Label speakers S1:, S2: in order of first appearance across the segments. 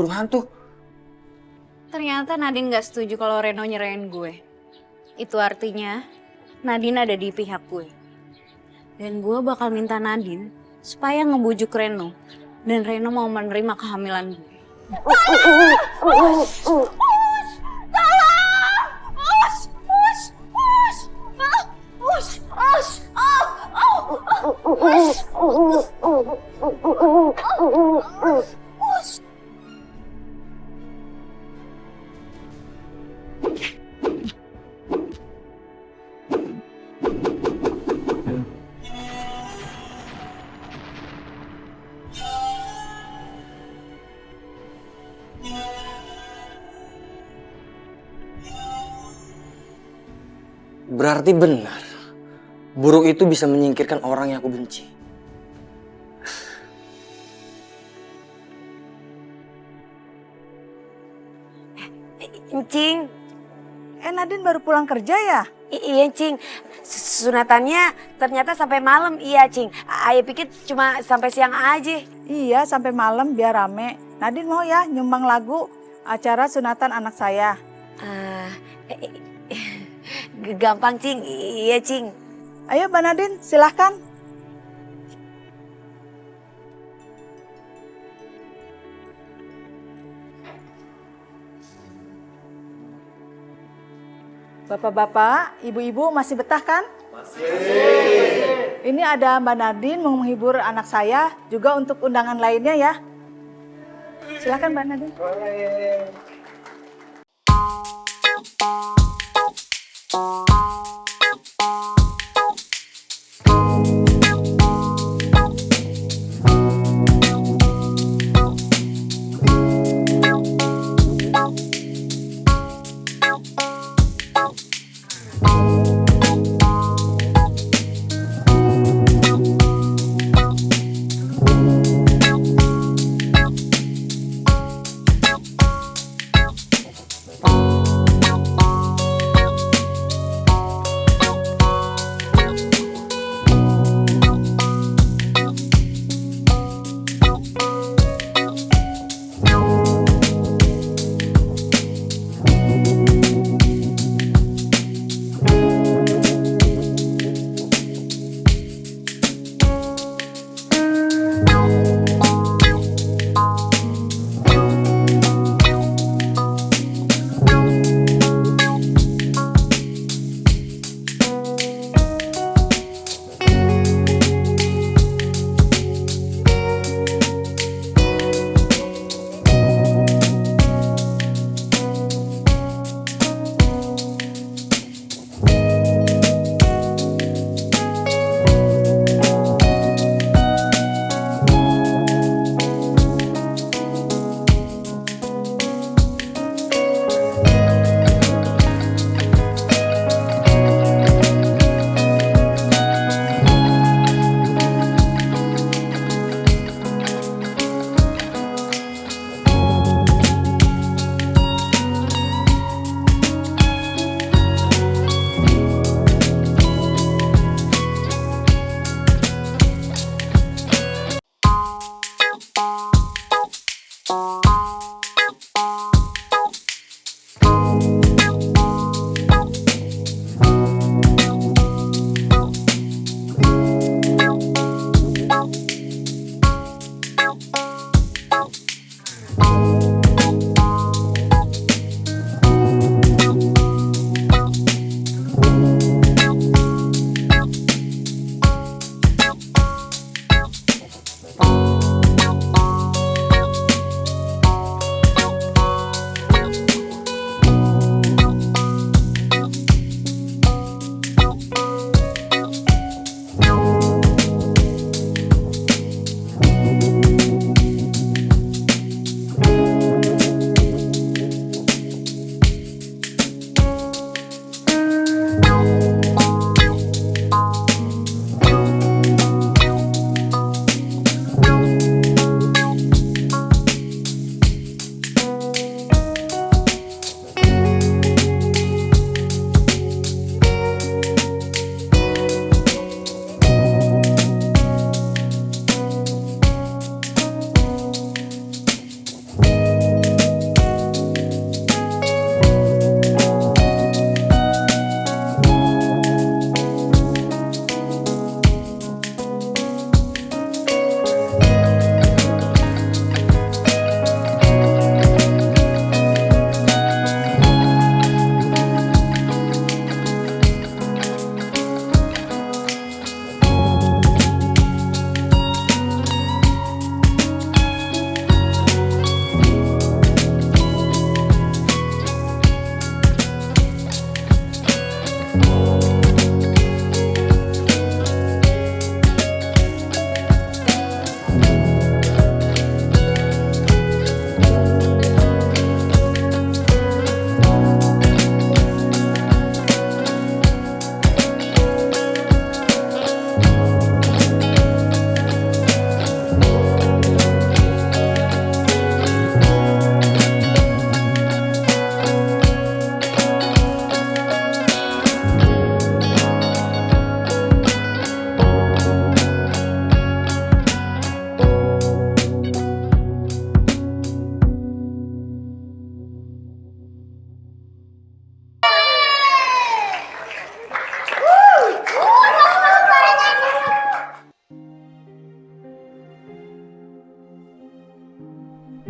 S1: burung hantu.
S2: Ternyata Nadine gak setuju kalau Reno nyerahin gue. Itu artinya Nadine ada di pihak gue. Dan gue bakal minta Nadine supaya ngebujuk Reno. Dan Reno mau menerima kehamilan gue.
S1: Berarti benar. Burung itu bisa menyingkirkan orang yang aku benci.
S3: Cing.
S4: Nadine baru pulang kerja ya?
S3: Iya Cing, sunatannya ternyata sampai malam. Iya Cing, Ayah pikir cuma sampai siang aja.
S4: Iya, sampai malam biar rame. Nadine mau ya nyumbang lagu acara sunatan anak saya.
S3: Gampang Cing, iya Cing.
S4: Ayo Mbak Nadine, silahkan. Bapak-bapak, ibu-ibu masih betah kan? Masih. Ini ada Mbak Nadine mau menghibur anak saya, juga untuk undangan lainnya ya. Silakan Mbak Nadine.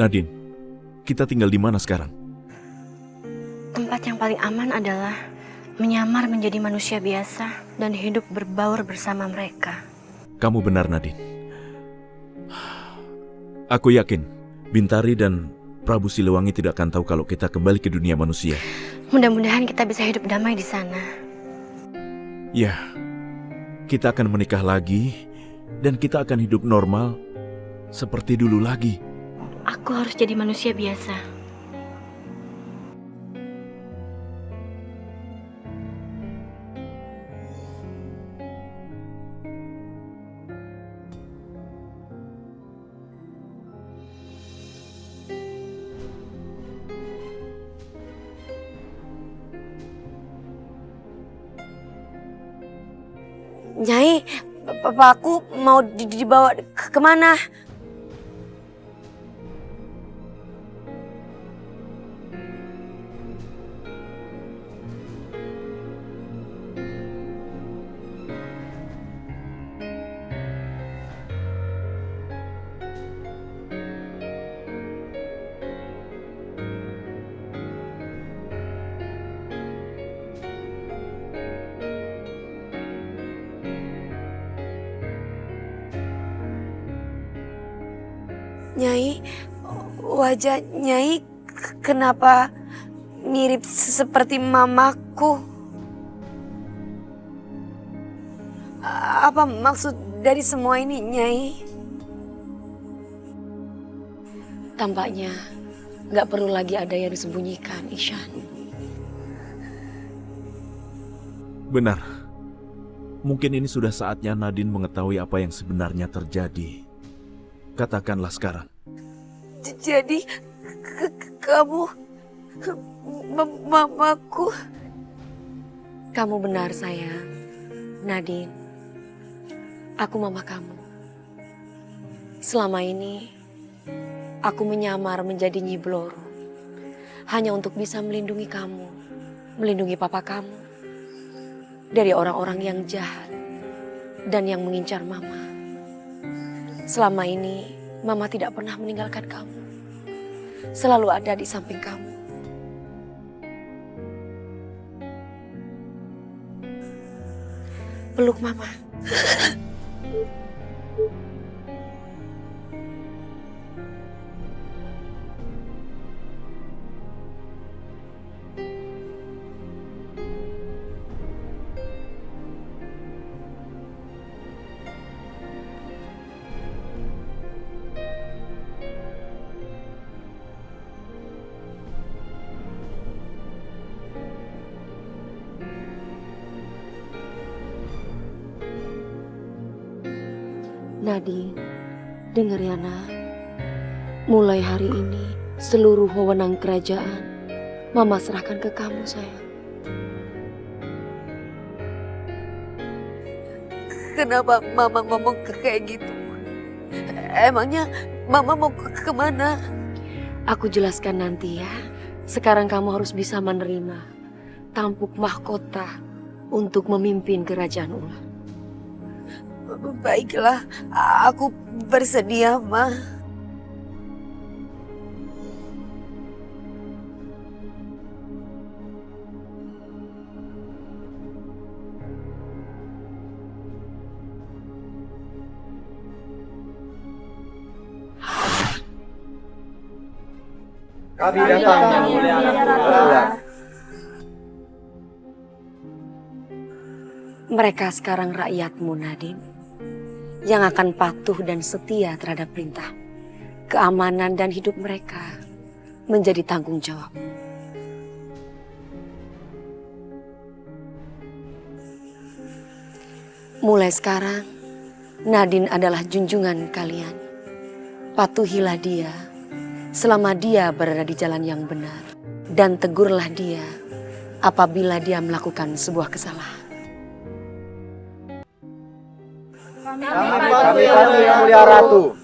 S5: Nadine, kita tinggal di mana sekarang?
S6: Tempat yang paling aman adalah menyamar menjadi manusia biasa dan hidup berbaur bersama mereka.
S5: Kamu benar, Nadine. Aku yakin Bintari dan Prabu Siliwangi tidak akan tahu kalau kita kembali ke dunia manusia.
S6: Mudah-mudahan kita bisa hidup damai di sana.
S5: Ya, kita akan menikah lagi dan kita akan hidup normal seperti dulu lagi.
S6: Aku harus jadi manusia biasa.
S3: Nyai, papaku mau dibawa kemana? Nyai, wajah Nyai kenapa mirip seperti mamaku? Apa maksud dari semua ini, Nyai?
S6: Tampaknya nggak perlu lagi ada yang disembunyikan, Ishan.
S5: Benar. Mungkin ini sudah saatnya Nadine mengetahui apa yang sebenarnya terjadi. Katakanlah sekarang.
S3: Jadi kamu mamaku?
S6: Kamu benar, sayang. Nadine, aku mama kamu. Selama ini, aku menyamar menjadi Nyi Bloro. Hanya untuk bisa melindungi kamu, melindungi papa kamu dari orang-orang yang jahat dan yang mengincar mama. Selama ini, mama tidak pernah meninggalkan kamu. Selalu ada di samping kamu. Peluk mama. Nadine, dengar ya nak. Mulai hari ini, seluruh wewenang kerajaan mama serahkan ke kamu, sayang.
S3: Kenapa mama ngomong kayak gitu? Emangnya mama mau kemana?
S6: Aku jelaskan nanti ya. Sekarang kamu harus bisa menerima tampuk mahkota untuk memimpin kerajaan ular.
S3: Baiklah, aku bersedia, Ma.
S7: Kami datang yang mulia Ratu.
S6: Mereka sekarang rakyatmu, Nadine, yang akan patuh dan setia terhadap perintah. Keamanan dan hidup mereka menjadi tanggung jawab. Mulai sekarang, Nadine adalah junjungan kalian. Patuhilah dia selama dia berada di jalan yang benar. Dan tegurlah dia apabila dia melakukan sebuah kesalahan.
S7: Kami patuh yang mulia Ratu.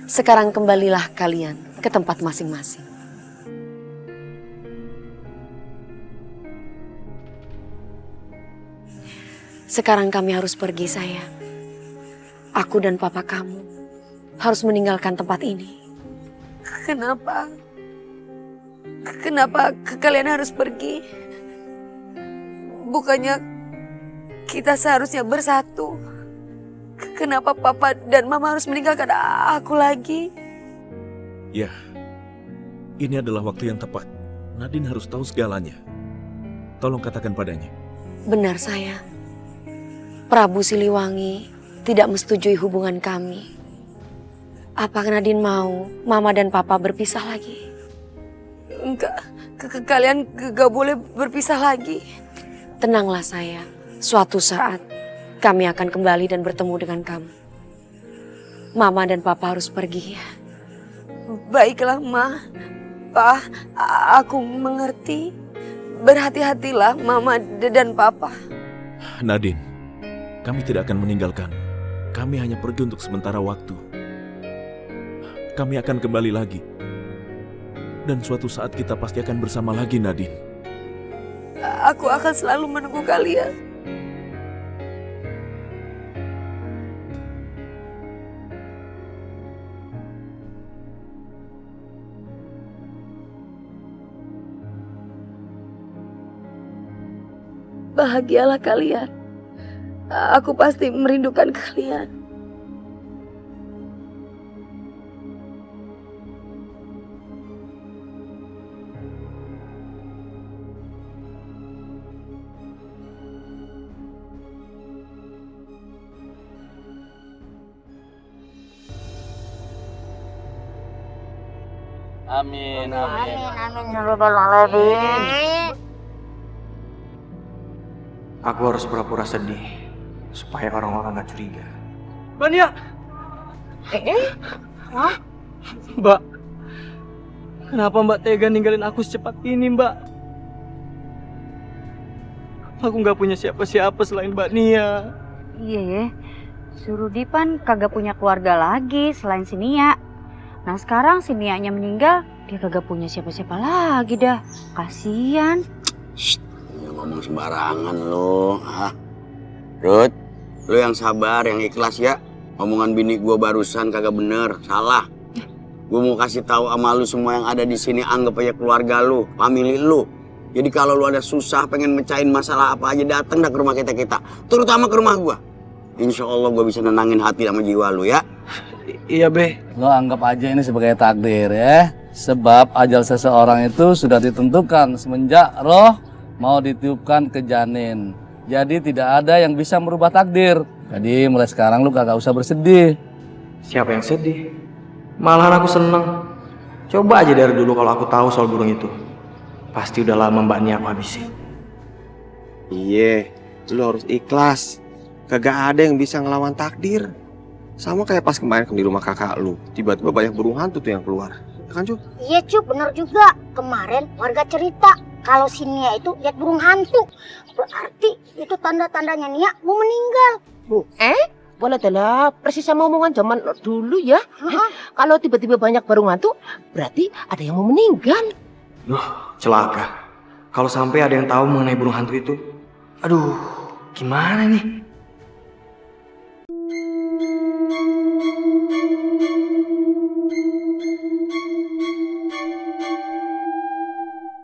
S6: Sekarang kembalilah kalian ke tempat masing-masing. Sekarang kami harus pergi, sayang. Aku dan papa kamu harus meninggalkan tempat ini.
S3: Kenapa? Kenapa kalian harus pergi? Bukannya kita seharusnya bersatu? Kenapa papa dan mama harus meninggalkan aku lagi?
S5: Ya, ini adalah waktu yang tepat. Nadine harus tahu segalanya. Tolong katakan padanya.
S6: Benar saya. Prabu Siliwangi tidak menyetujui hubungan kami. Apa Nadine mau mama dan papa berpisah lagi?
S3: Enggak, kalian gak boleh berpisah lagi.
S6: Tenanglah saya. Suatu saat kami akan kembali dan bertemu dengan kamu. Mama dan papa harus pergi ya.
S3: Baiklah, Ma. Pa, aku mengerti. Berhati-hatilah Mama dan Papa.
S5: Nadine, kami tidak akan meninggalkan. Kami hanya pergi untuk sementara waktu. Kami akan kembali lagi. Dan suatu saat kita pasti akan bersama lagi, Nadine.
S3: Aku akan selalu menunggu kalian. Bahagialah kalian. Aku pasti merindukan kalian.
S1: Amin. Aku harus pura-pura sedih supaya orang-orang gak curiga. Bania! Mbak, kenapa Mbak tega ninggalin aku secepat ini, Mbak? Aku gak punya siapa-siapa selain Mbak Nia.
S2: Iya ya, suruh Dipan kagak punya keluarga lagi selain si Nia. Nah sekarang si Nianya meninggal, dia kagak punya siapa-siapa lagi dah. Kasian.
S8: Ngomong sembarangan lo, Ruth, lo yang sabar, yang ikhlas ya. Omongan bini gue barusan kagak bener, salah. Gue mau kasih tahu sama lu semua yang ada di sini, anggap aja keluarga lu, famili lu. Jadi kalau lu ada susah, pengen mecahin masalah apa aja, datang dah ke rumah kita, terutama ke rumah gue. Insya Allah gue bisa nenangin hati sama jiwa lu ya.
S1: Iya, Be.
S9: Lo anggap aja ini sebagai takdir ya. Sebab ajal seseorang itu sudah ditentukan semenjak roh mau ditiupkan ke janin. Jadi tidak ada yang bisa merubah takdir. Jadi mulai sekarang lu kagak usah bersedih.
S1: Siapa yang sedih? Malahan aku seneng. Coba aja dari dulu kalau aku tahu soal burung itu. Pasti udah lama Mbak Nia aku habisin.
S7: Iya, lu harus ikhlas. Kagak ada yang bisa ngelawan takdir. Sama kayak pas kemarin di rumah kakak lu, tiba-tiba banyak burung hantu tuh yang keluar. Ya kan, Cu?
S10: Iya, Cu, bener juga. Kemarin warga cerita kalau si Nia itu lihat burung hantu. Berarti itu tanda-tandanya Nia mau meninggal.
S11: Boleh adalah persis sama omongan zaman dulu ya. Kalau tiba-tiba banyak burung hantu, berarti ada yang mau meninggal.
S1: Loh, celaka. Kalau sampai ada yang tahu mengenai burung hantu itu, aduh, gimana nih?